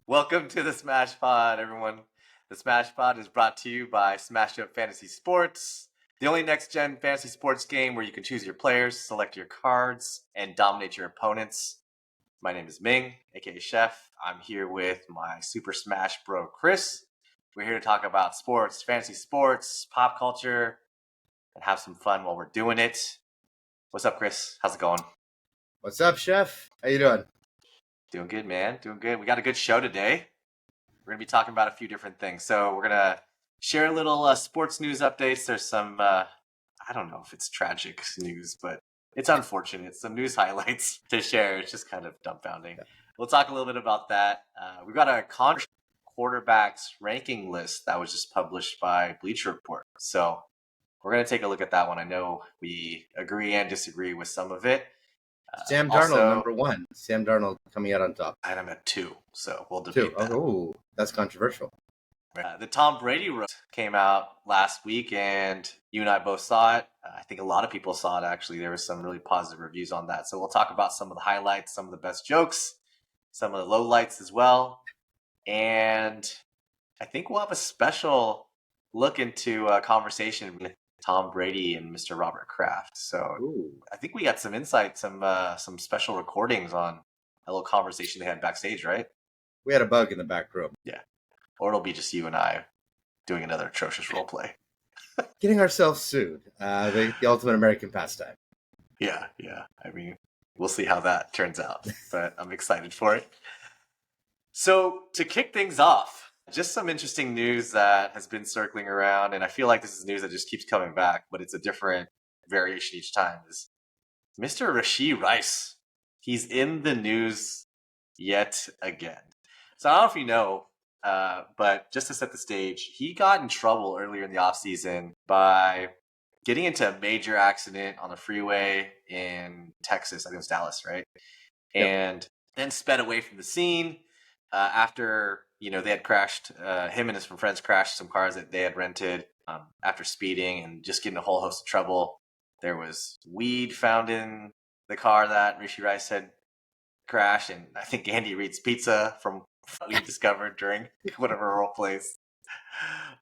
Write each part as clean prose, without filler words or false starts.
Welcome to the SmashPod, everyone. The SmashPod is brought to you by Smash Up Fantasy Sports, the only next-gen fantasy sports game where you can choose your players, select your cards, and dominate your opponents. My name is Minh, aka Chef. I'm here with my Super Smash bro, Chris. We're here to talk about sports, fantasy sports, pop culture, and have some fun while we're doing it. What's up, Chris? How's it going? What's up, Chef? How you doing? Doing good, man. Doing good. We got a good show today. We're going to be talking about a few different things. So we're going to share a little sports news updates. There's some, I don't know if it's tragic news, but it's unfortunate. Some news highlights to share. It's just kind of dumbfounding. Yeah. We'll talk a little bit about that. We've got a quarterbacks ranking list that was just published by Bleacher Report. So we're going to take a look at that one. I know we agree and disagree with some of it. Sam Darnold, number one. Sam Darnold coming out on top. And I'm at 2, so we'll debate that. Oh, that's controversial. The Tom Brady Roast came out last week, and you and I both saw it. I think a lot of people saw it, actually. There were some really positive reviews on that. So we'll talk about some of the highlights, some of the best jokes, some of the lowlights as well. And I think we'll have a special look into a conversation with Tom Brady and Mr. Robert Kraft. So I think we got some insight, some special recordings on a little conversation they had backstage, right? We had a bug in the back room. Yeah. Or it'll be just you and I doing another atrocious role play. Getting ourselves sued. The ultimate American pastime. Yeah. I mean, we'll see how that turns out, but I'm excited for it. So to kick things off, just some interesting news that has been circling around, and I feel like this is news that just keeps coming back, but it's a different variation each time, is Mr. Rashi Rice. He's in the news yet again. So I don't know if you know, but just to set the stage, he got in trouble earlier in the offseason by getting into a major accident on the freeway in Texas. I think it was Dallas, right? Yep. And then sped away from the scene after, they had crashed, him and his friends crashed some cars that they had rented after speeding and just getting a whole host of trouble. There was weed found in the car that Rashi Rice had crashed, and I think Andy Reid's pizza from what we discovered during whatever role plays.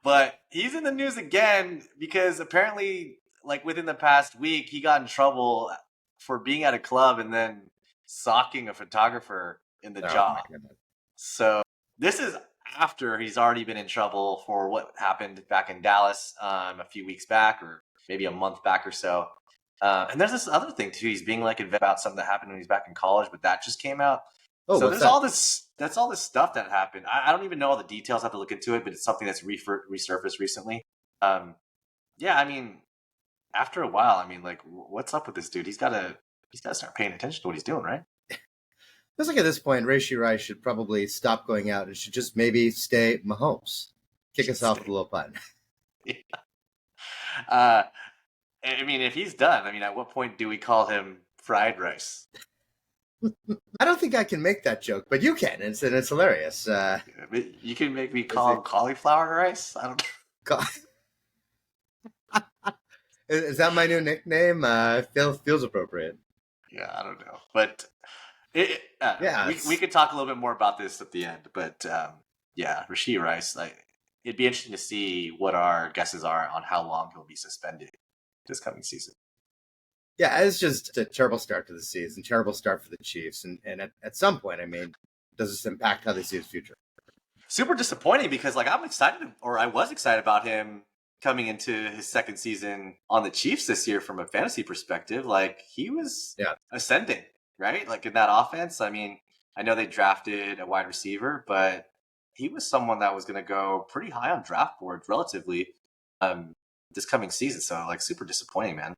But he's in the news again because apparently, like within the past week, he got in trouble for being at a club and then socking a photographer in the jaw. So this is after he's already been in trouble for what happened back in Dallas a few weeks back, or maybe a month back or so. And there's this other thing too. He's being like about something that happened when he's back in college, but that just came out. Oh, so there's all this. That's all this stuff that happened. I don't even know all the details. I have to look into it, but it's something that's resurfaced recently. Yeah, I mean, after a while, I mean, like, what's up with this dude? He's got to start paying attention to what he's doing, right? Feels like at this point, Rashi Rice should probably stop going out and should just maybe stay Mahomes. Kick us off with a little pun. Yeah. I mean, if he's done, I mean, at what point do we call him fried rice? I don't think I can make that joke, but you can, and it's hilarious. You can make me call him cauliflower rice? I don't know. Is that my new nickname? Feels appropriate. Yeah, I don't know. But we could talk a little bit more about this at the end. But Rashi Rice, it'd be interesting to see what our guesses are on how long he'll be suspended this coming season. Yeah, it's just a terrible start to the season, terrible start for the Chiefs. And at some point, I mean, does this impact how they see his future? Super disappointing because, I was excited about him coming into his second season on the Chiefs this year from a fantasy perspective. Like, he was ascending, right? Like, in that offense. I mean, I know they drafted a wide receiver, but he was someone that was going to go pretty high on draft boards relatively this coming season. So, super disappointing, man.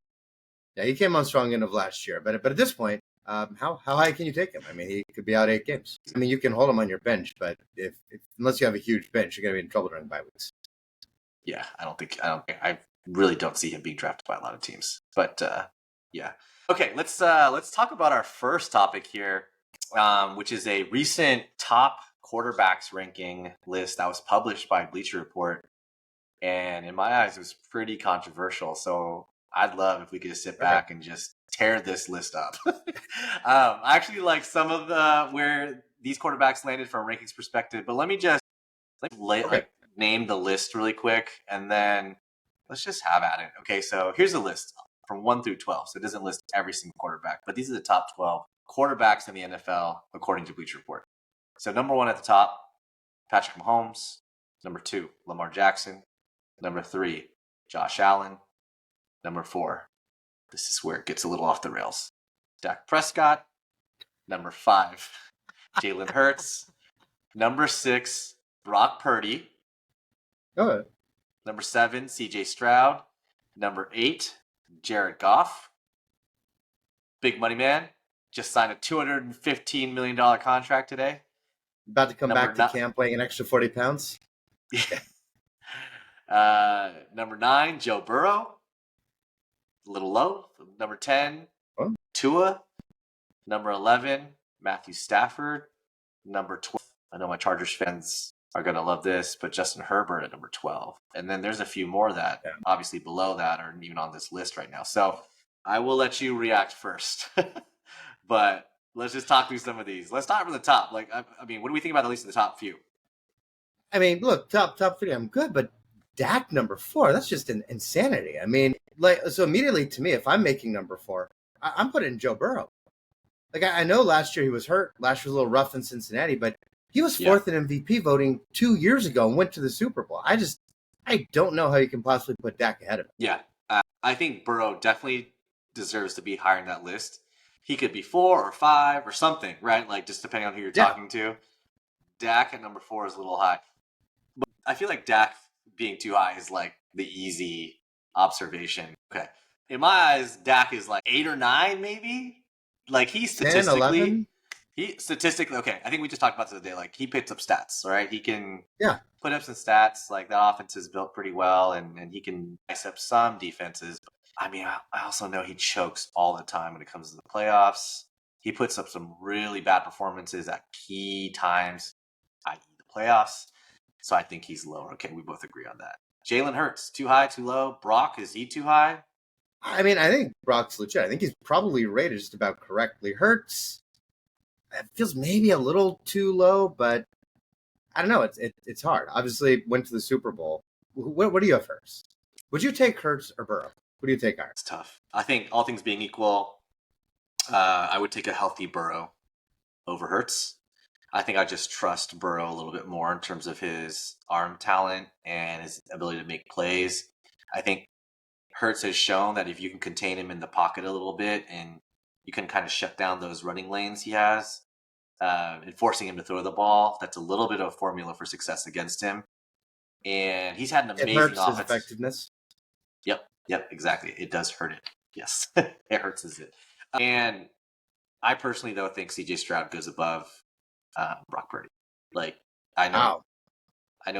Yeah, he came on strong end of last year, but at this point, how high can you take him? I mean, he could be out 8 games. I mean, you can hold him on your bench, but if unless you have a huge bench, you're going to be in trouble during bye weeks. Yeah, I really don't see him being drafted by a lot of teams. But yeah, okay, let's talk about our first topic here, which is a recent top quarterbacks ranking list that was published by Bleacher Report, and in my eyes, it was pretty controversial. So I'd love if we could just sit back and just tear this list up. I actually like some of where these quarterbacks landed from a rankings perspective, but let me just name the list really quick, and then let's just have at it. Okay, so here's a list from 1 through 12. So it doesn't list every single quarterback, but these are the top 12 quarterbacks in the NFL according to Bleacher Report. So number 1 at the top, Patrick Mahomes. Number 2, Lamar Jackson. Number 3, Josh Allen. Number 4, this is where it gets a little off the rails, Dak Prescott. Number 5, Jalen Hurts. Number 6, Brock Purdy. Oh, Number 7, CJ Stroud. Number 8, Jared Goff. Big money man. Just signed a $215 million contract today. about to come back to camp weighing an extra 40 pounds. Number 9, Joe Burrow. A little low. Number 10, Tua. Number 11, Matthew Stafford. Number 12, I know my Chargers fans are going to love this, but Justin Herbert at number 12. And then there's a few more that obviously below that aren't even on this list right now. So I will let you react first. But let's just talk through some of these. Let's start from the top. Like, I mean, what do we think about at least the top few? I mean, look, top 3, I'm good, but Dak number 4, that's just an insanity. I mean, like, so immediately to me, if I'm making number 4, I'm putting Joe Burrow. Like, I know last year he was hurt. Last year was a little rough in Cincinnati, but he was 4th in MVP voting 2 years ago and went to the Super Bowl. I don't know how you can possibly put Dak ahead of him. Yeah, I think Burrow definitely deserves to be higher in that list. He could be 4 or 5 or something, right? Like, just depending on who you're talking to. Dak at number 4 is a little high. But I feel like Dak being too high is like the easy observation. Okay. In my eyes, Dak is like 8 or 9, maybe. Like, he statistically, 10, okay, I think we just talked about this today. Like, he picks up stats, right? He can put up some stats. Like, that offense is built pretty well, and he can ice up some defenses. I mean, I also know he chokes all the time when it comes to the playoffs. He puts up some really bad performances at key times, i.e. the playoffs. So I think he's lower. Okay, we both agree on that. Jalen Hurts, too high, too low? Brock, is he too high? I mean, I think Brock's legit. I think he's probably rated just about correctly. Hurts, it feels maybe a little too low, but I don't know. It's hard. Obviously, went to the Super Bowl. What do you have first? Would you take Hurts or Burrow? What do you take higher? It's tough. I think all things being equal, I would take a healthy Burrow over Hurts. I think I just trust Burrow a little bit more in terms of his arm talent and his ability to make plays. I think Hurts has shown that if you can contain him in the pocket a little bit and you can kind of shut down those running lanes he has, and forcing him to throw the ball, that's a little bit of a formula for success against him. And he's had an amazing hurts offense. His effectiveness. Yep, exactly. It does hurt it. Yes, it hurts it. And I personally, though, think CJ Stroud goes above Brock Purdy. Like, I know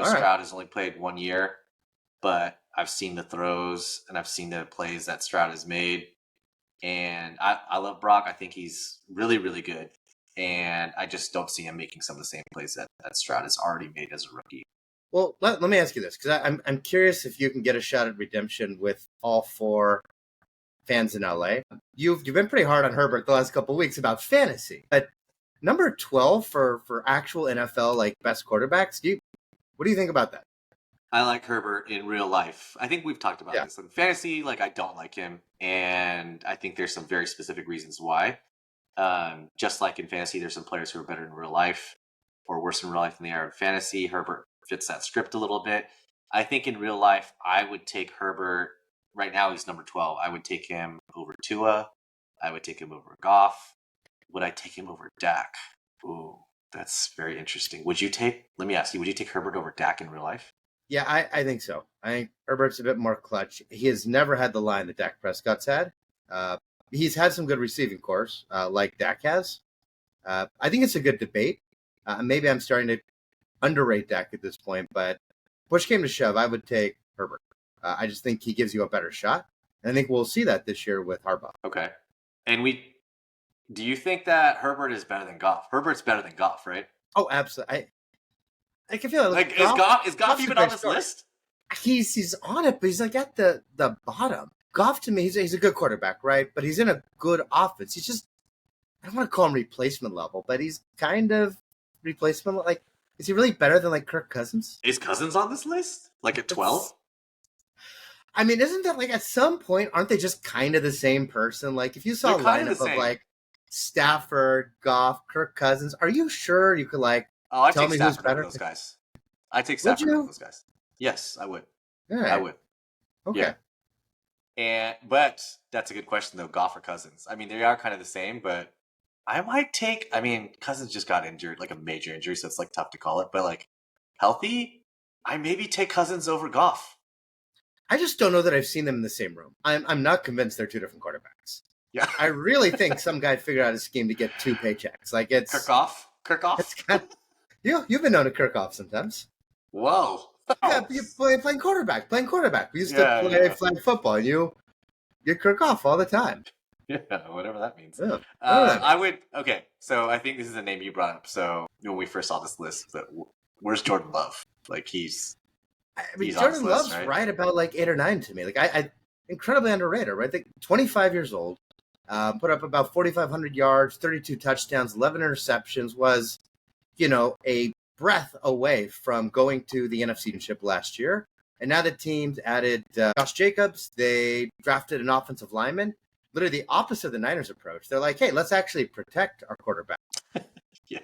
Stroud has only played 1 year, but I've seen the throws and I've seen the plays that Stroud has made. And I love Brock. I think he's really, really good. And I just don't see him making some of the same plays that Stroud has already made as a rookie. Well, let me ask you this, because I'm curious if you can get a shot at redemption with all 4 fans in LA. You've been pretty hard on Herbert the last couple of weeks about fantasy, but number 12 for actual NFL like best quarterbacks. What do you think about that? I like Herbert in real life. I think we've talked about this in fantasy. Like, I don't like him, and I think there's some very specific reasons why. Just like in fantasy, there's some players who are better in real life or worse in real life than they are in fantasy. Herbert fits that script a little bit. I think in real life, I would take Herbert. Right now, he's number 12. I would take him over Tua. I would take him over Goff. Would I take him over Dak? Ooh, that's very interesting. Let me ask you, would you take Herbert over Dak in real life? Yeah, I think so. I think Herbert's a bit more clutch. He has never had the line that Dak Prescott's had. He's had some good receiving cores, like Dak has. I think it's a good debate. Maybe I'm starting to underrate Dak at this point, but push came to shove, I would take Herbert. I just think he gives you a better shot. And I think we'll see that this year with Harbaugh. Okay. And do you think that Herbert is better than Goff? Herbert's better than Goff, right? Oh, absolutely. I can feel it. Like, is Goff even on this list? He's on it, but he's like at the bottom. Goff, to me, he's a good quarterback, right? But he's in a good offense. He's just, I don't want to call him replacement level, but he's kind of replacement? Like, is he really better than like Kirk Cousins? Is Cousins on this list? Like at 12? I mean, isn't that like at some point, aren't they just kind of the same person? Like, if you saw They're a kind of the lineup of same. like Stafford, Goff, Kirk Cousins, are you sure you could like Oh, I tell take me who's Stafford over better? those guys. I take Would Stafford over you? those guys. Yes, I would. All I right. would. Okay. Yeah. But that's a good question though, Goff or Cousins. I mean, they are kind of the same, but I might take. I mean, Cousins just got injured, like a major injury, so it's like tough to call it. But like healthy, I maybe take Cousins over Goff. I just don't know that I've seen them in the same room. I'm not convinced they're two different quarterbacks. Yeah, I really think some guy figured out a scheme to get two paychecks. Like Kirk off. it's kind of, you've been known to Kirk off sometimes. Whoa. Yeah, you playing quarterback. We used to Yeah, play yeah. flag football, and you Kirk off all the time. Yeah, whatever that means. Yeah, I would. Okay, so I think this is a name you brought up. So when we first saw this list, but where's Jordan Love? Like he's mean, on this Jordan list, Love's right about like 8 or 9 to me. Like I incredibly underrated, right? I think 25 years old, put up about 4,500 yards, 32 touchdowns, 11 interceptions. Was a breath away from going to the NFC Championship last year. And now the team's added Josh Jacobs. They drafted an offensive lineman. Literally the opposite of the Niners approach. They're like, hey, let's actually protect our quarterback. Yeah.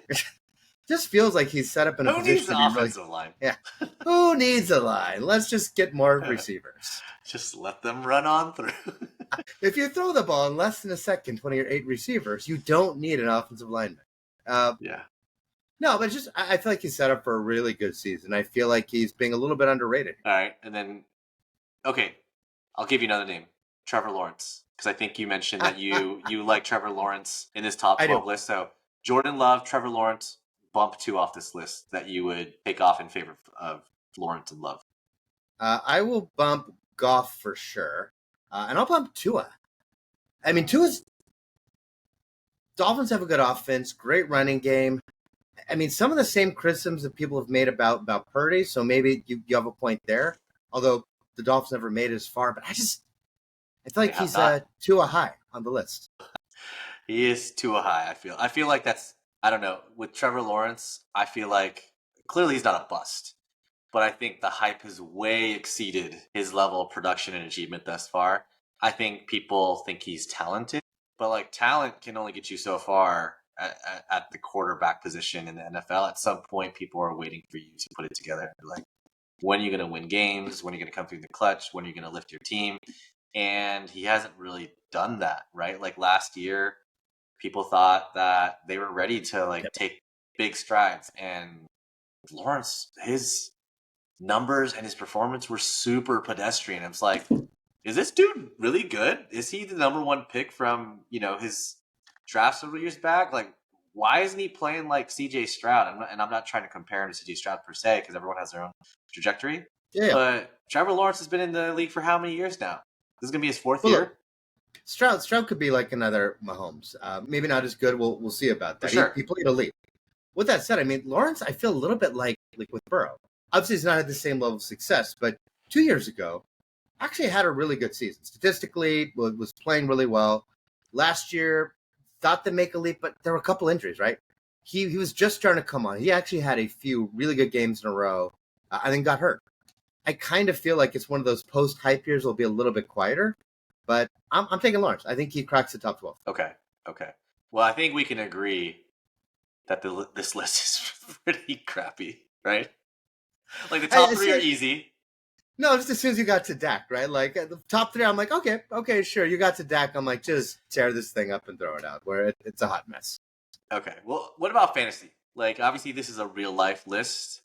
Just feels like he's set up in a Who position needs to an be offensive line? Yeah. Who needs a line? Let's just get more receivers. Just let them run on through. If you throw the ball in less than a second, 20 or 8 receivers, you don't need an offensive lineman. Yeah. No, but it's just I feel like he's set up for a really good season. I feel like he's being a little bit underrated. All right, and then okay, I'll give you another name, Trevor Lawrence, because I think you mentioned that you like Trevor Lawrence in this top 12 list. So Jordan Love, Trevor Lawrence, bump 2 off this list that you would take off in favor of Lawrence and Love. I will bump Goff for sure, and I'll bump Tua. I mean, Tua's Dolphins have a good offense, great running game. I mean, some of the same criticisms that people have made about Purdy, so maybe you have a point there. Although the Dolphins never made it as far, but I feel like he's Tua high on the list. He is Tua high. I feel like that's, I don't know, with Trevor Lawrence. I feel like clearly he's not a bust, but I think the hype has way exceeded his level of production and achievement thus far. I think people think he's talented, but like talent can only get you so far at the quarterback position in the NFL. At some point, people are waiting for you to put it together. Like, when are you going to win games? When are you going to come through the clutch? When are you going to lift your team? And he hasn't really done that, right? Like last year, people thought that they were ready to take big strides. And Lawrence, his numbers and his performance were super pedestrian. It's like, is this dude really good? Is he the number 1 pick from, his draft several years back? Like, why isn't he playing like CJ Stroud? I'm not trying to compare him to CJ Stroud per se, because everyone has their own trajectory. Yeah. But Trevor Lawrence has been in the league for how many years now? This is going to be his 4th year. Look, Stroud could be like another Mahomes. Maybe not as good. We'll see about that. For sure. He played elite. With that said, I mean, Lawrence, I feel a little bit like with Burrow. Obviously, he's not at the same level of success, but 2 years ago, actually had a really good season. Statistically, was playing really well. Last year, thought to make a leap, but there were a couple injuries, right? He was just starting to come on. He actually had a few really good games in a row, and then got hurt. I kind of feel like it's one of those post-hype years will be a little bit quieter, but I'm taking Lawrence. I think he cracks the top 12. Okay. Well, I think we can agree that this list is pretty crappy, right? Like the top 3 are easy. No, just as soon as you got to Dak, right? Like the top 3, I'm like, okay, sure. You got to Dak. I'm like, just tear this thing up and throw it out, where it's a hot mess. Okay. Well, what about fantasy? Like, obviously, this is a real life list.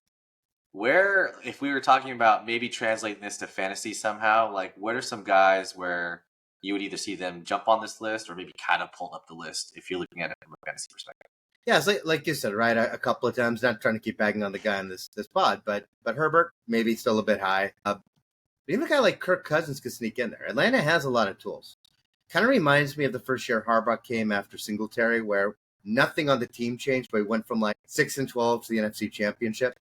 Where, if we were talking about maybe translating this to fantasy somehow, like, what are some guys where you would either see them jump on this list or maybe catapult up the list if you're looking at it from a fantasy perspective? Yeah, it's like you said, right? A couple of times, not trying to keep bagging on the guy on this pod, but Herbert, maybe still a bit high. But even a guy like Kirk Cousins could sneak in there. Atlanta has a lot of tools. Kind of reminds me of the first year Harbaugh came after Singletary, where nothing on the team changed, but he went from like 6-12 to the NFC Championship.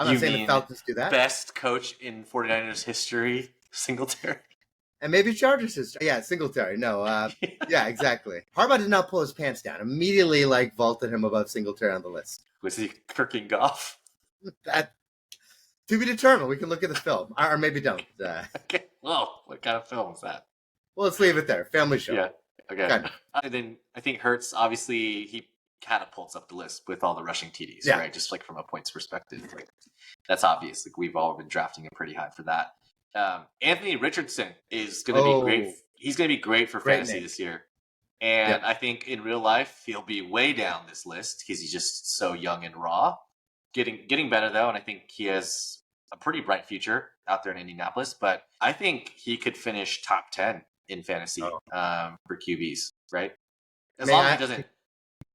I'm not saying the Falcons do that. Best coach in 49ers history, Singletary? And maybe Chargers is Singletary. No, yeah, exactly. Harbaugh did not pull his pants down. Immediately, vaulted him above Singletary on the list. Was he Kirking Goff? That to be determined. We can look at the film, or maybe don't. Okay. Well, what kind of film is that? Well, let's leave it there. Family show. Yeah. Okay. Kind of. And then I think Hurts, obviously, he catapults up the list with all the rushing TDs, Yeah. right? Just like from a points perspective. Like, that's obvious. Like, we've all been drafting him pretty high for that. Anthony Richardson is going to be great. He's going to be great for fantasy this year. And I think in real life, he'll be way down this list because he's just so young and raw. Getting better, though, and I think he has a pretty bright future out there in Indianapolis. But I think he could finish top 10 in fantasy for QBs, right? As long as he doesn't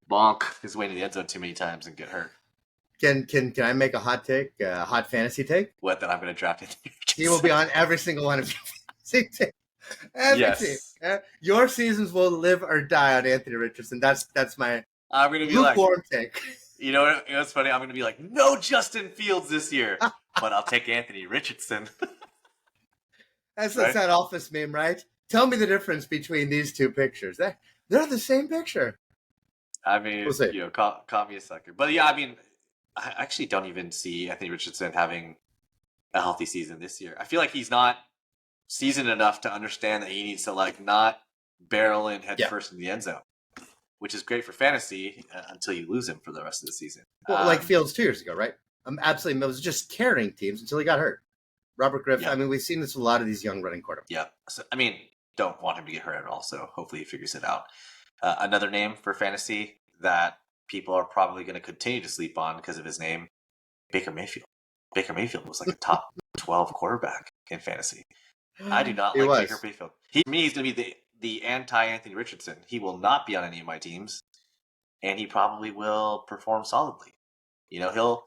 bonk his way to the end zone too many times and get hurt. Can I make a hot take, a hot fantasy take? What, that I'm going to draft him? He will be on every single one of your fantasy takes. Every team. Your seasons will live or die on Anthony Richardson. That's my I'm going to be lukewarm take. You know what's funny? I'm going to be like, no Justin Fields this year, but I'll take Anthony Richardson. That's that office meme, right? Tell me the difference between these two pictures. They're the same picture. I mean, call me a sucker. But yeah, I mean, I actually don't even see Anthony Richardson having a healthy season this year. I feel like he's not seasoned enough to understand that he needs to not barrel in head first in the end zone, which is great for fantasy until you lose him for the rest of the season. Well, like Fields 2 years ago, right? Absolutely, it was just carrying teams until he got hurt. Robert Kraft. I mean, we've seen this with a lot of these young running quarterbacks. Yeah. So, I mean, don't want him to get hurt at all. So hopefully he figures it out. Another name for fantasy that people are probably going to continue to sleep on because of his name, Baker Mayfield. Baker Mayfield was like a top 12 quarterback in fantasy. I do not like Baker Mayfield. He's going to be the anti-Anthony Richardson. He will not be on any of my teams, and he probably will perform solidly. He'll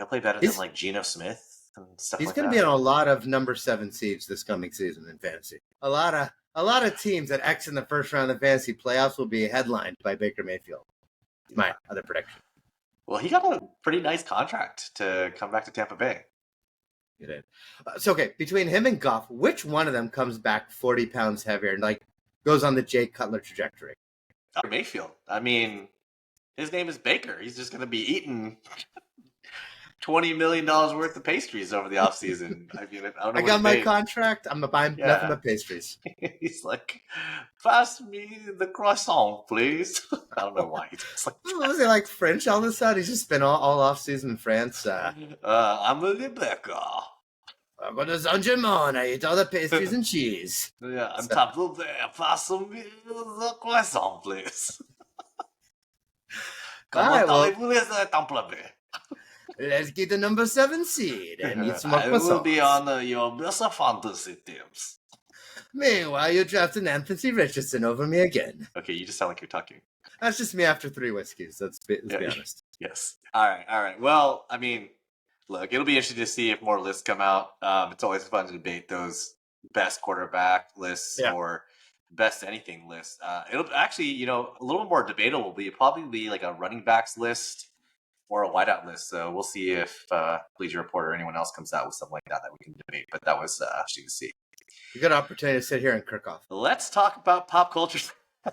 play better than Geno Smith and stuff like that. He's going to be on a lot of number 7 seeds this coming season in fantasy. A lot of teams that X in the first round of the fantasy playoffs will be headlined by Baker Mayfield. My other prediction. Well, he got a pretty nice contract to come back to Tampa Bay. He did. Between him and Goff, which one of them comes back 40 pounds heavier and goes on the Jay Cutler trajectory? Mayfield. I mean, his name is Baker. He's just going to be eating $20 million worth of pastries over the offseason. I mean, I got my contract. I'm buying nothing but pastries. He's like, pass me the croissant, please. I don't know why. He's like, was he like French all of a sudden? He's just been all offseason in France. I'm a Rebecca. I'm going to Saint-Germain. I eat all the pastries and cheese. Yeah, on top of that, pass me the croissant, please. Comment allez-vous les temple? Let's get the number 7 seed and eat some more croissants. I will be on your best fantasy teams. Meanwhile, you drafted Anthony Richardson over me again. Okay, you just sound like you're talking. That's just me after 3 whiskeys. Let's be honest. Yes. All right. Well, I mean, look, it'll be interesting to see if more lists come out. It's always fun to debate those best quarterback lists or best anything lists. It'll actually, a little more debatable. Will probably be like a running backs list or a wideout list. So we'll see if Bleacher Report or anyone else comes out with something like that we can debate. But that was interesting to see. A good opportunity to sit here and kirk off. Let's talk about pop culture.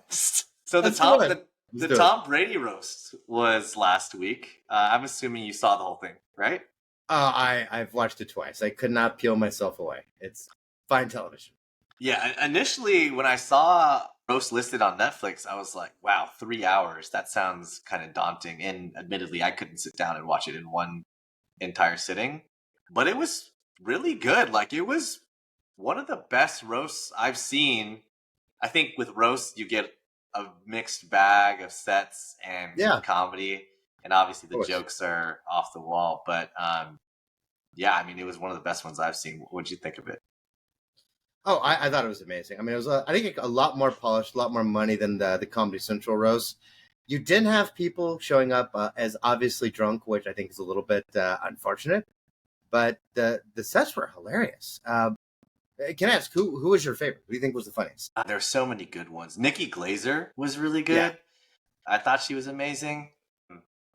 So the Tom Brady roast was last week. I'm assuming you saw the whole thing, right? I've watched it twice. I could not peel myself away. It's fine television. Yeah, initially when I saw roast listed on Netflix, I was like, wow, 3 hours. That sounds kind of daunting. And admittedly, I couldn't sit down and watch it in one entire sitting. But it was really good. It was one of the best roasts I've seen. I think with roasts, you get a mixed bag of sets and comedy. And obviously the jokes are off the wall. But I mean, it was one of the best ones I've seen. What did you think of it? Oh, I thought it was amazing. I mean, it was I think a lot more polished, a lot more money than the Comedy Central roast. You didn't have people showing up as obviously drunk, which I think is a little bit unfortunate. But the sets were hilarious. Can I ask, who was your favorite? Who do you think was the funniest? There's so many good ones. Nikki Glazer was really good. Yeah. I thought she was amazing.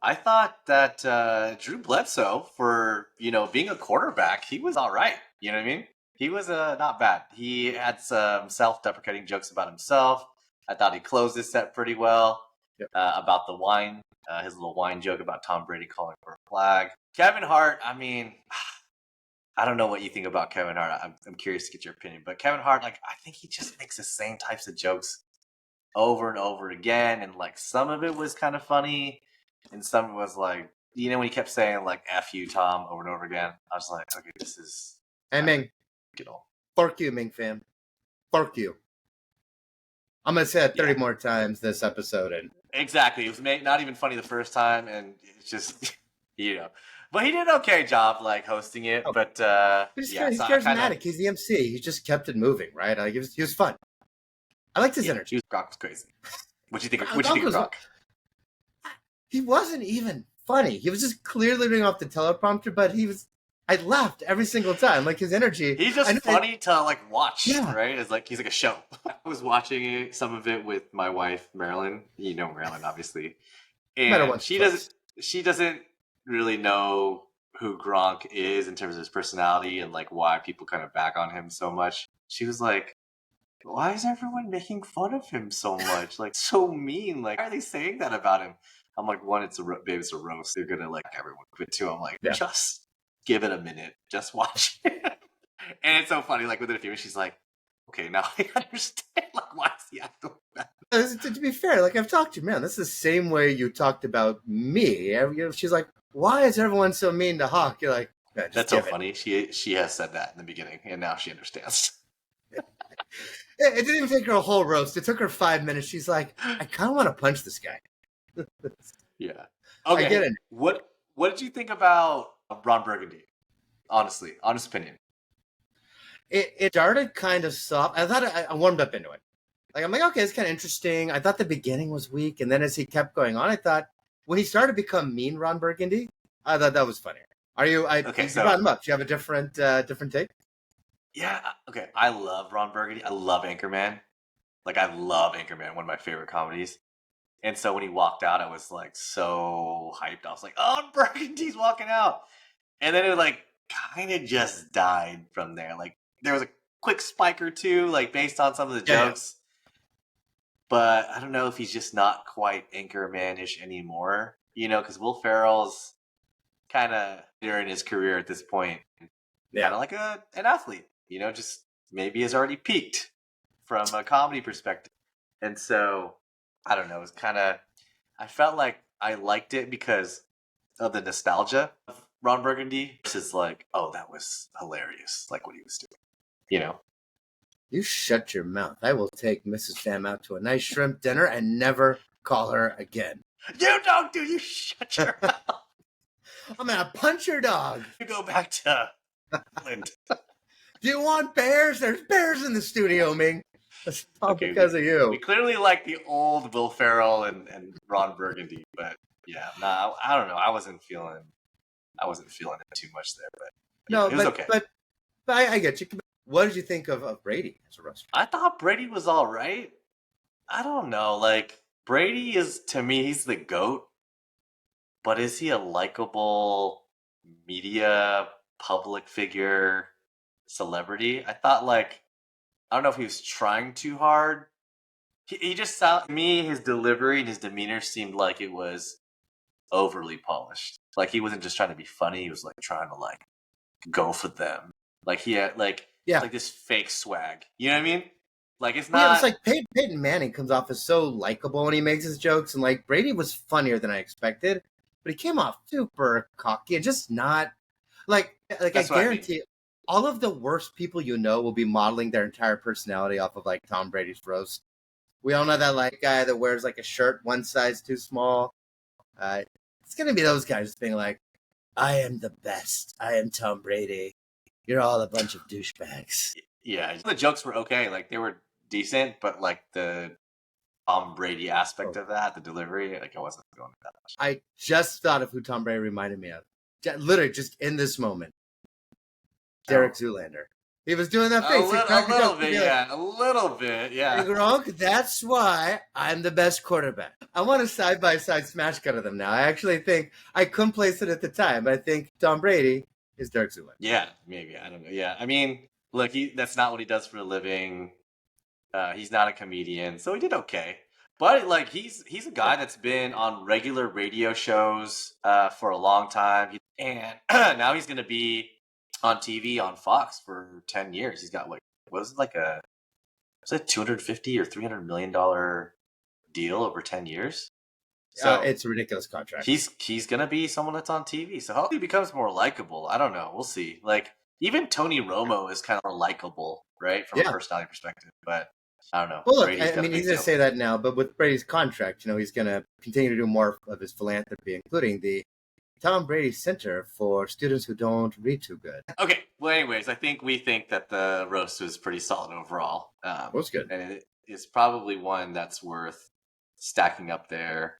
I thought that Drew Bledsoe, for being a quarterback, he was all right. You know what I mean? He was not bad. He had some self-deprecating jokes about himself. I thought he closed his set pretty well. Yep. About the wine, his little wine joke about Tom Brady calling for a flag. Kevin Hart, I mean, I don't know what you think about Kevin Hart. I'm curious to get your opinion. But Kevin Hart, like, I think he just makes the same types of jokes over and over again. And, like, some of it was kind of funny. And some of it was, like, you know, when he kept saying, like, F you, Tom, over and over again. I was like, okay, this is... Hey, Ming. Fuck you, Ming fam. Fuck you. I'm going to say it 30 more times this episode. And exactly. It was not even funny the first time. And it's just, you know. But he did an okay job, like, hosting it. But, he's charismatic. He's the MC. He just kept it moving, right? Like, he was fun. I liked his energy. Gronk was crazy. What do you think of Gronk? He wasn't even funny. He was just clearly reading off the teleprompter, but I laughed every single time. Like, his energy. He's just funny to, like, watch, right? It's like, he's like a show. I was watching some of it with my wife, Marilyn. You know Marilyn, obviously. And she doesn't really know who Gronk is in terms of his personality and, like, why people kind of back on him so much. She was like, why is everyone making fun of him so much? Like, so mean. Like, why are they saying that about him? I'm like, one, it's a roast. They're going to, like, everyone. But two, I'm like, just give it a minute. Just watch it. And it's so funny. Like, within a few minutes, she's like, okay, now I understand. Like, why is he acting like that? To be fair, like, I've talked to you, man. This is the same way you talked about me. She's like, why is everyone so mean to Hawk? You're like, that's so funny. She has said that in the beginning, and now she understands. It didn't even take her a whole roast. It took her 5 minutes. She's like, I kind of want to punch this guy. Yeah. Okay. I get it. What did you think about Ron Burgundy? Honestly, honest opinion. It started kind of soft. I thought I warmed up into it. Like, I'm like, okay, it's kind of interesting. I thought the beginning was weak, and then as he kept going on, I thought when he started to become mean Ron Burgundy, I thought that was funnier. You brought him up. Do you have a different take? Yeah. Okay. I love Ron Burgundy. I love Anchorman. Like, I love Anchorman. One of my favorite comedies. And so when he walked out, I was, like, so hyped. I was like, oh, Burgundy's walking out. And then it, like, kind of just died from there. Like, there was a quick spike or two, like, based on some of the jokes. But I don't know if he's just not quite Anchorman-ish anymore. You know, because Will Ferrell's kind of during his career at this point. Kind of like an athlete. You know, just maybe has already peaked from a comedy perspective. And so, I don't know, it's kind of, I felt like I liked it because of the nostalgia of Ron Burgundy versus like, oh, that was hilarious, like what he was doing, you know? You shut your mouth. I will take Mrs. Pham out to a nice shrimp dinner and never call her again. You don't, dude. You shut your mouth. I'm going to punch your dog. You go back to England. Do you want bears? There's bears in the studio, Ming. That's all because of you. We clearly like the old Will Ferrell and Ron Burgundy, but yeah, I don't know. I wasn't feeling it too much there, but no, it was okay. But I get you. What did you think of Brady as a roaster? I thought Brady was all right. I don't know. Like, Brady is, to me, he's the GOAT, but is he a likable media public figure celebrity? I thought, like, I don't know if he was trying too hard. He just sounded, to me, his delivery and his demeanor seemed like it was overly polished. Like, he wasn't just trying to be funny. He was, like, trying to, like, go for them. Like, he had, like, like this fake swag. You know what I mean? Like, it's not... Yeah, it's like Peyton Manning comes off as so likable when he makes his jokes, and, like, Brady was funnier than I expected, but he came off super cocky and just not... Like I guarantee all of the worst people you know will be modeling their entire personality off of, like, Tom Brady's roast. We all know that, like, guy that wears, like, a shirt one size too small. It's going to be those guys just being like, I am the best. I am Tom Brady. You're all a bunch of douchebags. Yeah, the jokes were okay. Like, they were decent, but, like, the Tom Brady aspect of that, the delivery, like, I wasn't feeling that much. I just thought of who Tom Brady reminded me of. Literally, just in this moment. Derek Zoolander. He was doing that face. A little bit, yeah. Hey, Gronk, that's why I'm the best quarterback. I want a side-by-side smash cut of them now. I actually think, I couldn't place it at the time, but I think Tom Brady is Derek Zoolander. Yeah, maybe. I don't know. Yeah, I mean, Look, that's not what he does for a living. He's not a comedian, so he did okay. But like he's a guy that's been on regular radio shows for a long time, and now he's going to be on TV on Fox for 10 years. He's got like was it 250 or $300 million deal over 10 years? So it's a ridiculous contract. He's going to be someone that's on TV. So hopefully he becomes more likable. I don't know. We'll see. Like even Tony Romo is kind of more likable, right, from a personality perspective. But I don't know. Well, look, I mean, he's going to say that now, but with Brady's contract, he's going to continue to do more of his philanthropy, including the Tom Brady Center for students who don't read too good. Okay. Well, anyways, we think that the roast was pretty solid overall. Was good. And it is probably one that's worth stacking up there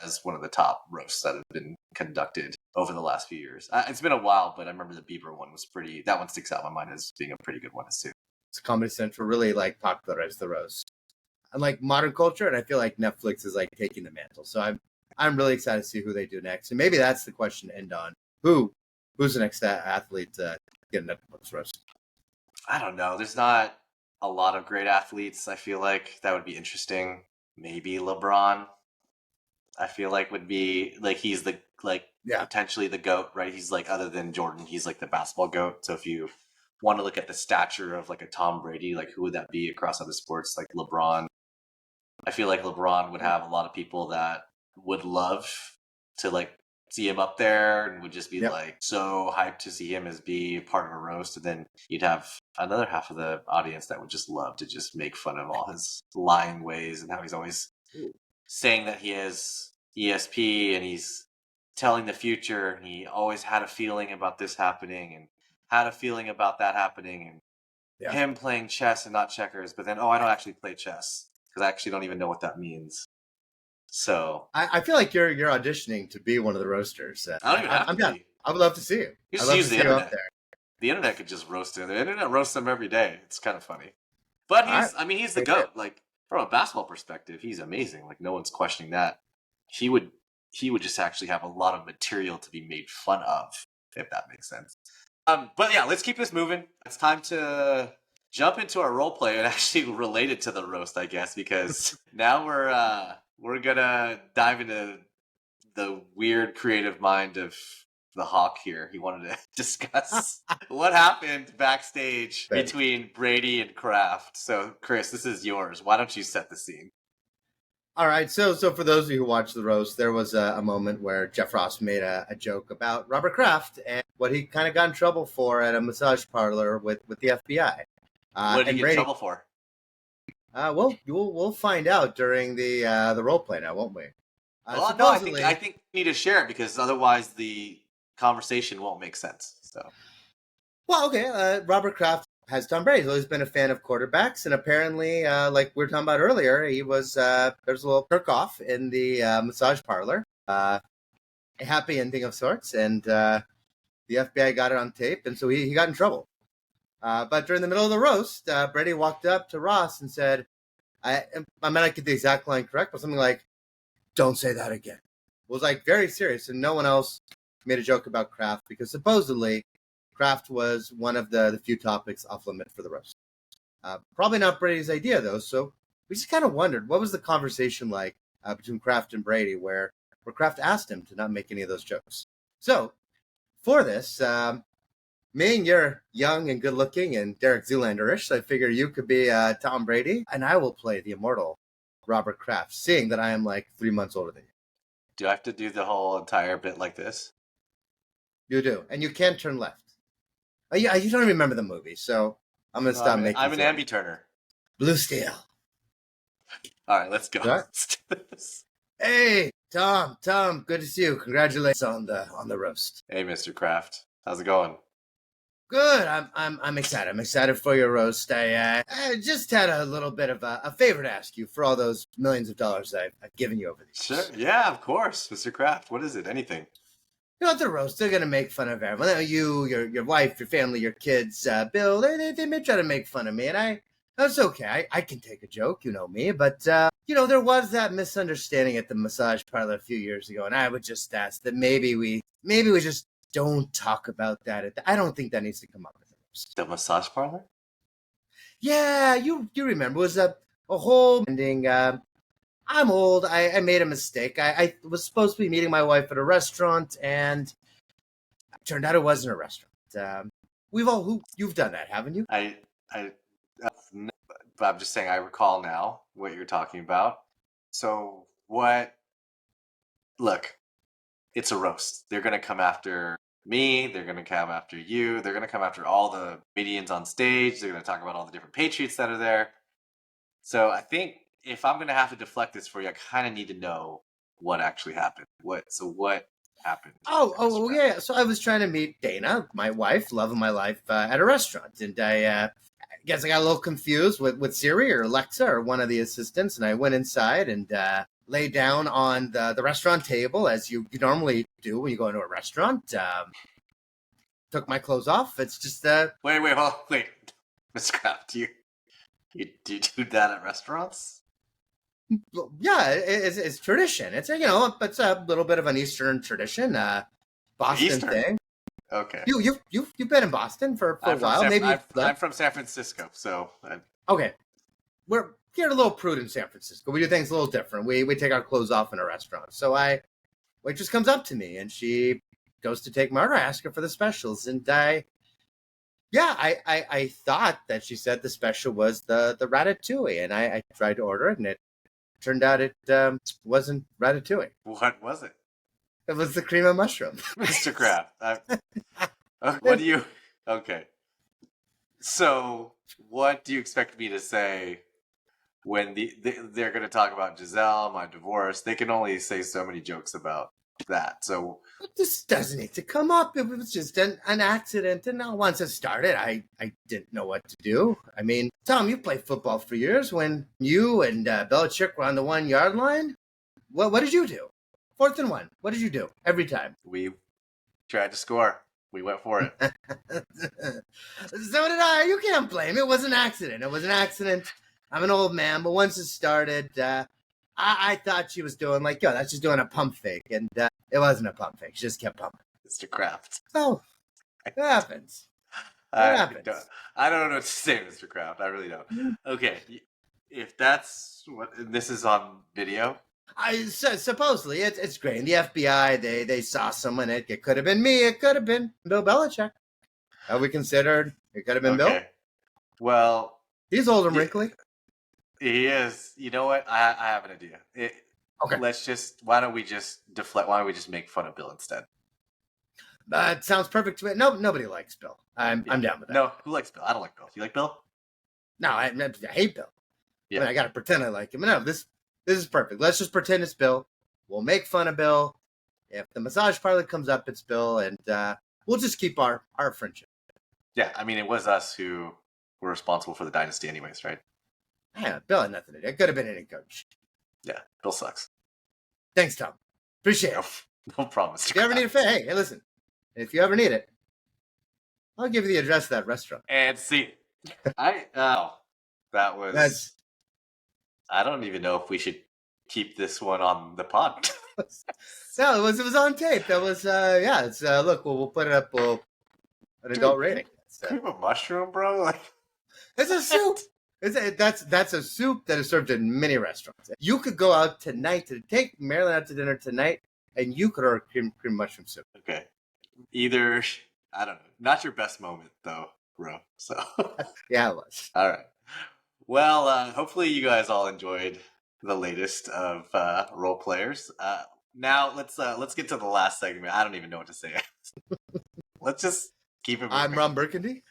as one of the top roasts that have been conducted over the last few years. It's been a while, but I remember the Bieber one was that one sticks out in my mind as being a pretty good one too. It's Comedy Central really like popularized the roast. And like modern culture, and I feel like Netflix is like taking the mantle. So I'm really excited to see who they do next. And maybe that's the question to end on. Who's the next athlete to get a Netflix roast? I don't know. There's not a lot of great athletes. I feel like that would be interesting. Maybe LeBron. I feel like would be like he's the potentially the GOAT, right? He's like other than Jordan, he's like the basketball GOAT. So if you want to look at the stature of like a Tom Brady, like who would that be across other sports? Like LeBron. I feel like LeBron would have a lot of people that would love to like see him up there and would just be like so hyped to see him as be part of a roast. And then you'd have another half of the audience that would just love to just make fun of all his lying ways and how he's always saying that he has ESP and he's telling the future and he always had a feeling about this happening and had a feeling about that happening and him playing chess and not checkers, but then I don't actually play chess because I actually don't even know what that means. So I feel like you're auditioning to be one of the roasters. I don't even have to be. I would love to see you. You just use the internet. The internet could just roast him. The internet roasts him every day. It's kind of funny. But he's the GOAT. Like from a basketball perspective, he's amazing. Like no one's questioning that. He would just actually have a lot of material to be made fun of, if that makes sense. But yeah, let's keep this moving. It's time to jump into our role play and actually related to the roast, I guess, because now we're gonna dive into the weird creative mind of the Hawk here. He wanted to discuss what happened backstage between Brady and Kraft. So, Chris, this is yours. Why don't you set the scene? All right. So for those of you who watched the roast, there was a moment where Jeff Ross made a joke about Robert Kraft and what he kind of got in trouble for at a massage parlor with the FBI. What did he get in trouble for? Well, we'll find out during the role play now, won't we? No, I think we need to share it because otherwise the conversation won't make sense. So, well, okay. Robert Kraft has Tom Brady. He's always been a fan of quarterbacks, and apparently, like we were talking about earlier, he was there's a little perk off in the massage parlor. A happy ending of sorts, and the FBI got it on tape, and so he got in trouble. But during the middle of the roast, Brady walked up to Ross and said, I might not get the exact line correct, but something like, "Don't say that again." It was like very serious, and no one else made a joke about Kraft because supposedly Kraft was one of the few topics off limit for the roast. Probably not Brady's idea, though, so we just kind of wondered, what was the conversation like between Kraft and Brady where Kraft asked him to not make any of those jokes? So, for this, Minh, you're young and good-looking and Derek Zoolander-ish, so I figure you could be Tom Brady, and I will play the immortal Robert Kraft, seeing that I am like 3 months older than you. Do I have to do the whole entire bit like this? You do, and you can't turn left. You don't remember the movie, so I'm going to stop making I'm an ambi-turner. Blue Steel. All right, let's go. Right. Hey, Tom, good to see you. Congratulations on the roast. Hey, Mr. Kraft. How's it going? Good. I'm excited. I'm excited for your roast. I just had a little bit of a favor to ask you for all those millions of dollars I've given you over the years. Sure. Yeah, of course, Mr. Kraft. What is it? Anything? You know, at the roast, they're gonna make fun of everyone. You, your wife, your family, your kids. Bill, they may try to make fun of me, and that's okay. I can take a joke. You know me, but there was that misunderstanding at the massage parlor a few years ago, and I would just ask that maybe we just don't talk about that. I don't think that needs to come up. The massage parlor? Yeah, you remember. It was a whole ending. I'm old. I made a mistake. I was supposed to be meeting my wife at a restaurant, and it turned out it wasn't a restaurant. You've done that, haven't you? I, but I'm just saying I recall now what you're talking about. So what? Look, it's a roast. They're gonna come after me. They're gonna come after you. They're gonna come after all the comedians on stage. They're gonna talk about all the different Patriots that are there. So I think if I'm gonna have to deflect this for you, I kind of need to know what actually happened. What happened? Yeah. So I was trying to meet Dana, my wife, love of my life, at a restaurant, and I guess I got a little confused with Siri or Alexa or one of the assistants, and I went inside and lay down on the restaurant table as you normally do when you go into a restaurant. Took my clothes off. It's just Wait, Mr. Kraft, do you do that at restaurants? yeah, it's tradition. It's it's a little bit of an Eastern tradition, Boston Eastern thing. Okay. You've been in Boston for a while. I'm from San Francisco, so okay. We're a little prude in San Francisco. We do things a little different. We take our clothes off in a restaurant. So waitress comes up to me and she goes to take my order. I ask her for the specials, and I thought that she said the special was the ratatouille, and I tried to order it, and it turned out it wasn't ratatouille. What was it? It was the cream of mushroom. Mr. Kraft, what do you? Okay. So, what do you expect me to say when they're going to talk about Giselle, my divorce? They can only say so many jokes about that. So this doesn't need to come up. It was just an accident, and once it started, I didn't know what to do. I mean, Tom, you played football for years. When you and Belichick were on the 1 yard line, what did you do? 4th and 1. What did you do every time? We tried to score. We went for it. So did I. You can't blame it. It was an accident. I'm an old man, but once it started, I thought she was doing that's just doing a pump fake, and it wasn't a pump fake. She just kept pumping. Mr. Kraft. Oh, it happens. I don't know what to say, Mr. Kraft. I really don't. Okay, if that's what this is on video. Supposedly it's great. And the FBI they saw someone. It could have been me. It could have been Bill Belichick. Have we considered it could have been Bill? Well, he's old and wrinkly. He is. You know what? I have an idea. Okay. Why don't we just deflect? Why don't we just make fun of Bill instead? It sounds perfect to me. No, nobody likes Bill. I'm down with that. No, who likes Bill? I don't like Bill. Do you like Bill? No, I hate Bill. Yeah. I mean, I got to pretend I like him. No, this is perfect. Let's just pretend it's Bill. We'll make fun of Bill. If the massage parlor comes up, it's Bill, and we'll just keep our friendship. Yeah, I mean, it was us who were responsible for the dynasty anyways, right? Yeah, Bill had nothing to do. It could have been any coach. Yeah, Bill sucks. Thanks, Tom. Appreciate it. No problem. If you ever need a favor, hey, listen. If you ever need it, I'll give you the address of that restaurant. And see, that was. I don't even know if we should keep this one on the pod. No, it was on tape. That was it's look, we'll put it up. We'll an adult rating. Cream of mushroom, bro. It's a soup. That's a soup that is served in many restaurants. You could go out tonight to take Marilyn out to dinner tonight, and you could order cream mushroom soup. Okay. Either I don't know. Not your best moment though, bro. So yeah, it was. All right. Well, hopefully you guys all enjoyed the latest of role players. Now let's get to the last segment. I don't even know what to say. Let's just keep it moving. I'm Ron Burgundy.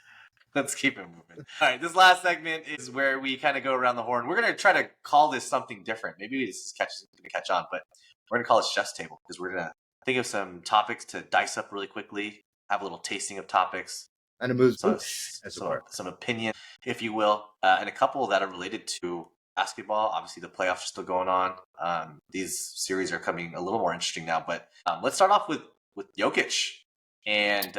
Let's keep it moving. All right, this last segment is where we kind of go around the horn. We're going to try to call this something different. Maybe this is going to catch on, but we're going to call it Chef's Table because we're going to think of some topics to dice up really quickly, have a little tasting of topics. And a moves some opinion, if you will, and a couple that are related to basketball. Obviously, the playoffs are still going on. These series are coming a little more interesting now, but let's start off with Jokic. And,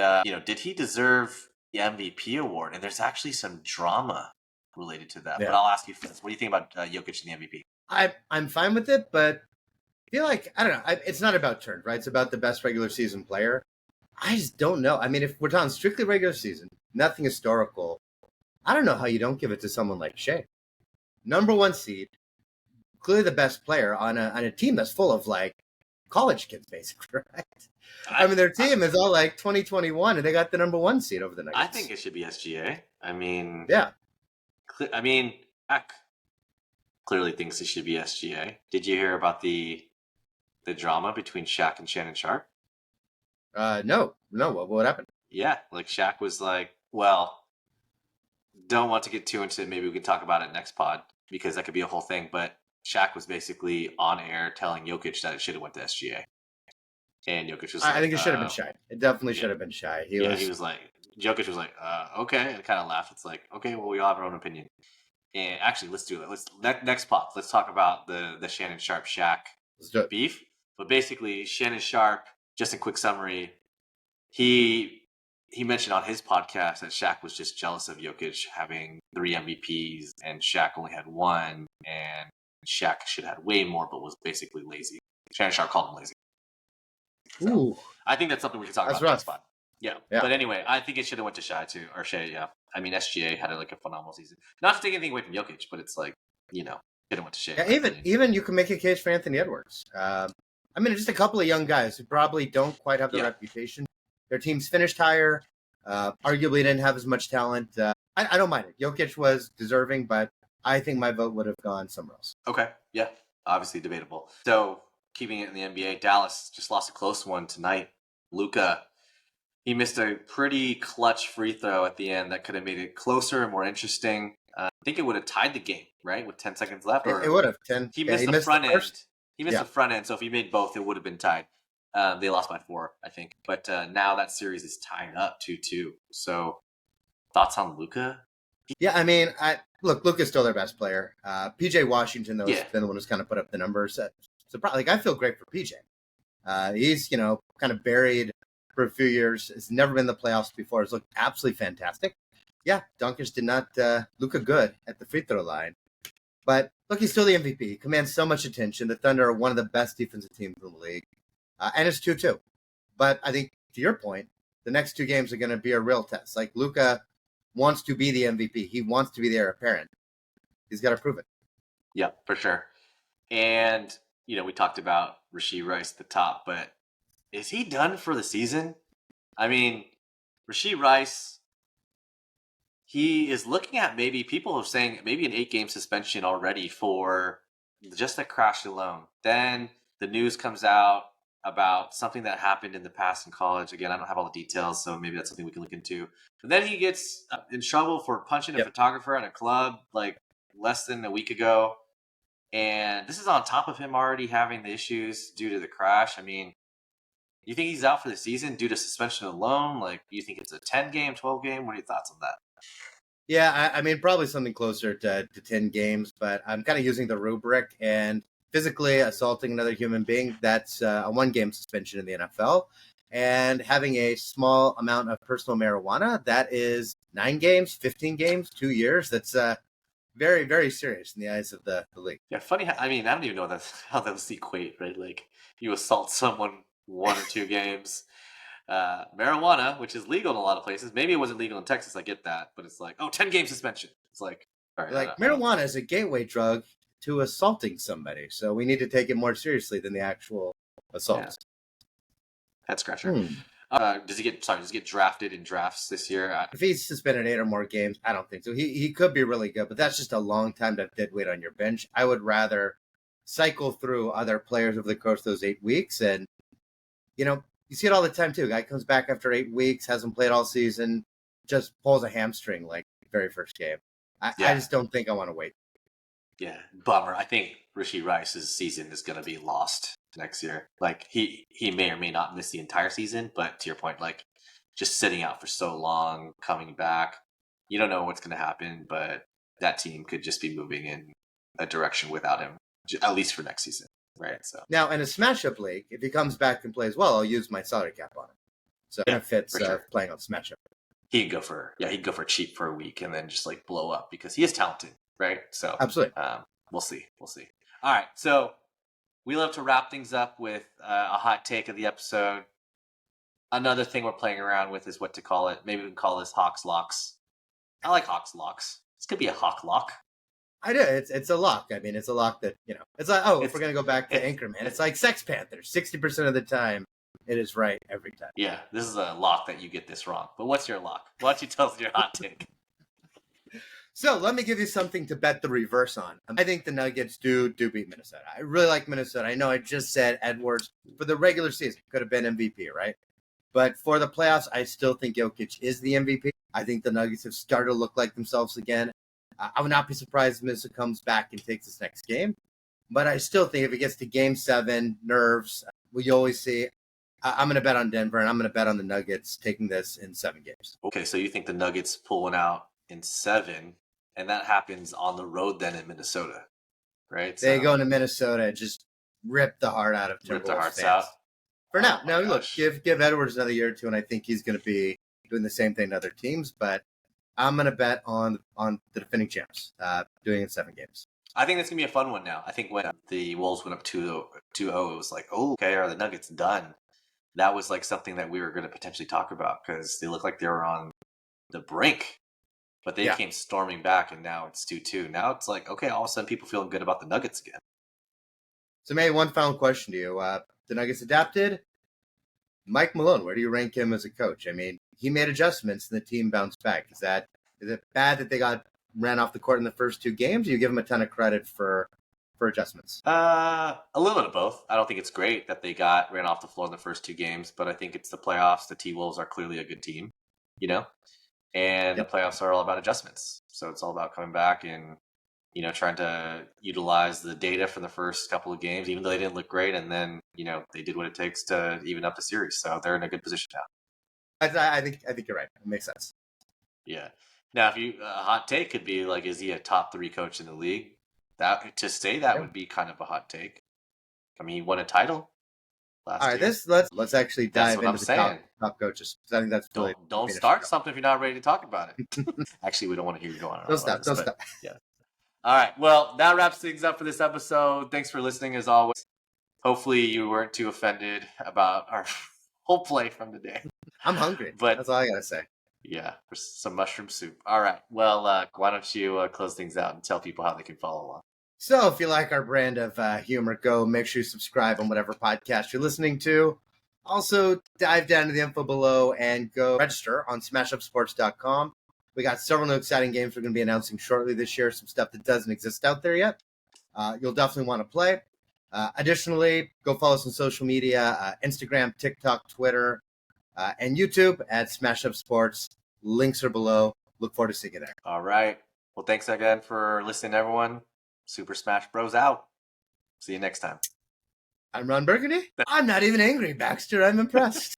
did he deserve the MVP award? And there's actually some drama related to that. Yeah. But I'll ask you first. What do you think about Jokic and the MVP? I'm fine with it, but I feel like, I don't know. It's not about turns, right? It's about the best regular season player. I just don't know. I mean, if we're talking strictly regular season, nothing historical. I don't know how you don't give it to someone like Shea. Number one seed, clearly the best player on a team that's full of like college kids, basically, right? I mean, their team is all like 2021, and they got the number one seed over the Nuggets. I think it should be SGA. I mean, yeah. Shaq clearly thinks it should be SGA. Did you hear about the drama between Shaq and Shannon Sharp? No. What happened? Yeah, like Shaq was like, well, don't want to get too into it. Maybe we can talk about it next pod because that could be a whole thing. But Shaq was basically on air telling Jokic that it should have went to SGA. And Jokic was I think it should have been Shy. It definitely should have been Shy. Jokic was like, okay, and kind of laughed. It's like, okay, well, we all have our own opinion. And actually, let's do it. Next pod, let's talk about the Shannon Sharp Shaq beef. But basically, Shannon Sharp, just in quick summary, he mentioned on his podcast that Shaq was just jealous of Jokic having 3 MVPs and Shaq only had 1, and Shaq should have had way more, but was basically lazy. Shannon Sharp called him lazy. So, ooh, I think that's something we can talk about next spot. Yeah. But anyway, I think it should have went to Shai too, or Shea. Yeah, I mean SGA had a phenomenal season. Not to take anything away from Jokic, but it's like should have went to Shea. Yeah, even you can make a case for Anthony Edwards. I mean, just a couple of young guys who probably don't quite have the reputation. Their teams finished higher. Arguably didn't have as much talent. I don't mind it. Jokic was deserving, but I think my vote would have gone somewhere else. Okay. Yeah. Obviously debatable. So keeping it in the NBA, Dallas just lost a close one tonight. Luka, he missed a pretty clutch free throw at the end that could have made it closer and more interesting. I think it would have tied the game, right, with 10 seconds left. It would have. He missed the front end. He missed the front end, so if he made both, it would have been tied. They lost by 4, I think. But now that series is tied up 2-2. So thoughts on Luka? Yeah, I mean, Luka's still their best player. PJ Washington, though, has been the one who's kind of put up the numbers. So probably, I feel great for PJ. He's, kind of buried for a few years. Has never been in the playoffs before. Has looked absolutely fantastic. Yeah, Dunkers did not Luka good at the free throw line. But look, he's still the MVP. He commands so much attention. The Thunder are one of the best defensive teams in the league. And it's 2-2. But I think, to your point, the next 2 games are going to be a real test. Like, Luka wants to be the MVP. He wants to be the heir apparent. He's got to prove it. Yeah, for sure. And, we talked about Rashi Rice at the top, but is he done for the season? I mean, Rashi Rice, he is looking at people are saying maybe an 8-game suspension already for just the crash alone. Then the news comes out about something that happened in the past in college. Again, I don't have all the details, so maybe that's something we can look into. But then he gets in trouble for punching a photographer at a club like less than a week ago. And this is on top of him already having the issues due to the crash. I mean, you think he's out for the season due to suspension alone? Like, you think it's a 10-game, 12-game? What are your thoughts on that? Yeah, I mean, probably something closer to 10 games, but I'm kind of using the rubric, and physically assaulting another human being, that's a 1-game suspension in the NFL. And having a small amount of personal marijuana, that is 9 games, 15 games, 2 years. That's very, very serious in the eyes of the league. Yeah, funny. I don't even know how those equate, right? Like, you assault someone 1 or 2 games. Marijuana, which is legal in a lot of places. Maybe it wasn't legal in Texas. I get that. But it's like, 10-game suspension. It's like, all right. Marijuana is a gateway drug to assaulting somebody. So we need to take it more seriously than the actual assault. Yeah. Head scratcher. Does he get drafted in drafts this year? If he's suspended 8 or more games, I don't think so. He could be really good, but that's just a long time to have dead weight on your bench. I would rather cycle through other players over the course of those 8 weeks. And, you see it all the time, too. A guy comes back after 8 weeks, hasn't played all season, just pulls a hamstring like the very first game. I just don't think I want to wait. Yeah, bummer. I think Rashi Rice's season is going to be lost next year. Like, he may or may not miss the entire season, but to your point, like, just sitting out for so long, coming back, you don't know what's going to happen, but that team could just be moving in a direction without him, at least for next season, right? So now, in a smash-up league, if he comes back and plays well, I'll use my salary cap on him. So it benefits playing on smash-up. He'd go for cheap for a week and then just like blow up because he is talented, right? So absolutely, we'll see. All right, so we love to wrap things up with a hot take of the episode. Another thing we're playing around with is what to call it. Maybe we can call this Hawks Locks. I like Hawks Locks. This could be a Hawk Lock. I do. It's a lock. I mean, it's a lock that, it's like, if we're going to go back to Anchorman, it's like Sex Panthers. 60% of the time, it is right every time. Yeah, this is a lock that you get this wrong. But what's your lock? Why don't you tell us your hot take? So let me give you something to bet the reverse on. I think the Nuggets do beat Minnesota. I really like Minnesota. I know I just said Edwards for the regular season could have been MVP, right? But for the playoffs, I still think Jokic is the MVP. I think the Nuggets have started to look like themselves again. I would not be surprised if Minnesota comes back and takes this next game. But I still think if it gets to Game 7, nerves, we always see. I'm going to bet on Denver, and I'm going to bet on the Nuggets taking this in 7 games. Okay, so you think the Nuggets pulling out in 7, and that happens on the road then in Minnesota, right? They go into Minnesota and just rip the heart out of Timberwolves rip their hearts fans. out. For now. Oh Now, my look, gosh. give Edwards another year or two, and I think he's going to be doing the same thing to other teams. But I'm going to bet on the defending champs doing it in 7 games. I think that's going to be a fun one now. I think when the Wolves went up 2-0, it was like, oh, okay, are the Nuggets done? That was like something that we were going to potentially talk about because they looked like they were on the brink. But they came storming back, and now it's 2-2. Now it's like, okay, all of a sudden people feeling good about the Nuggets again. So, maybe one final question to you. The Nuggets adapted. Mike Malone, where do you rank him as a coach? I mean, he made adjustments, and the team bounced back. Is it bad that they ran off the court in the first 2 games? Or you give him a ton of credit for adjustments? A little bit of both. I don't think it's great that they ran off the floor in the first 2 games, but I think it's the playoffs. The T-Wolves are clearly a good team, and the playoffs are all about adjustments. So it's all about coming back and, trying to utilize the data from the first couple of games, even though they didn't look great. And then, they did what it takes to even up the series. So they're in a good position now. I think you're right. It makes sense. Yeah. Now, if a hot take could be like, is he a top 3 coach in the league? That would be kind of a hot take. I mean, he won a title last year. All right, let's actually dive into the top coaches. I think that's really don't start something if you're not ready to talk about it. Actually, we don't want to hear you go on. Don't stop. Yeah. All right. Well, that wraps things up for this episode. Thanks for listening, as always. Hopefully, you weren't too offended about our whole play from today. I'm hungry, but that's all I gotta say. Yeah, for some mushroom soup. All right. Well, why don't you close things out and tell people how they can follow along? So if you like our brand of humor, make sure you subscribe on whatever podcast you're listening to. Also, dive down to the info below and go register on smashupsports.com. We got several new exciting games we're going to be announcing shortly this year, some stuff that doesn't exist out there yet. You'll definitely want to play. Additionally, go follow us on social media, Instagram, TikTok, Twitter, and YouTube at Smash Up Sports. Links are below. Look forward to seeing you there. All right. Well, thanks again for listening, everyone. Super Smash Bros. Out. See you next time. I'm Ron Burgundy. I'm not even angry, Baxter. I'm impressed.